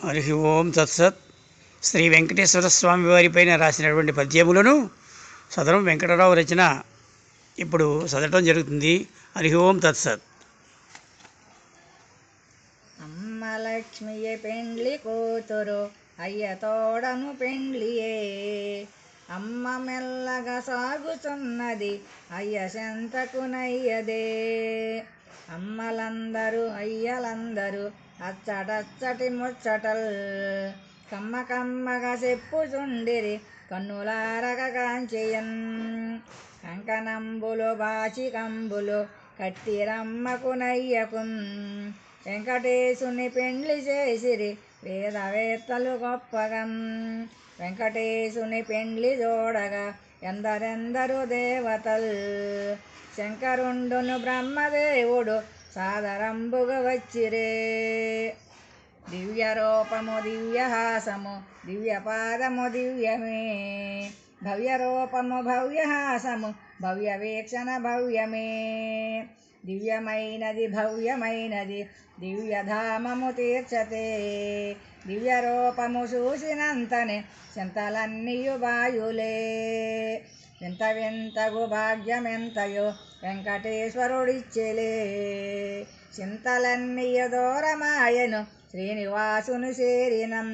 హరి ఓం తత్సత్. శ్రీ వెంకటేశ్వర స్వామి వారిపైన రాసినటువంటి పద్యములను సదరం వెంకటరావు రచన ఇప్పుడు చదవటం జరుగుతుంది. హరి ఓం తత్సత్. అమ్మ లక్ష్మియే పెండ్లి కూతురు అయ్య తోడను పెండ్లియే. అమ్మ మెల్లగా సాగుతున్నది అయ్య సెంతకునయ్యదే. అమ్మలందరూ అయ్యలందరూ అచ్చటచ్చటి ముచ్చటల్ కమ్మ కమ్మగా చెప్పుచుండిరి కన్నులారగ కాంచెయన్. కంకణంబులు బాచికంబులు కట్టిరమ్మకు నయ్యకున్. వెంకటేశుని పెండ్లి చేసిరి వేదవేత్తలు గొప్పగం. వెంకటేశుని పెండ్లి చూడగా ఎందరెందరు దేవతల్. శంకరుండును బ్రహ్మదేవుడు సాదరంబుగా వచ్చిరే. దివ్య రూపము దివ్యహాసము దివ్యపాదము దివ్యమే. భవ్య రూపము భవ్యహాసము భవ్య వీక్షణ భవ్యమే. దివ్యమైనది భవ్యమైనది దివ్యధామము తీర్చతే. దివ్య రూపము చూసినంతనే చింతలన్నీయు బాయులే. వింత వింతగు భాగ్యమెంతయో వెంకటేశ్వరుడిచ్చెలే. చింతలన్నీయు దూరమాయను శ్రీనివాసును చేరినం.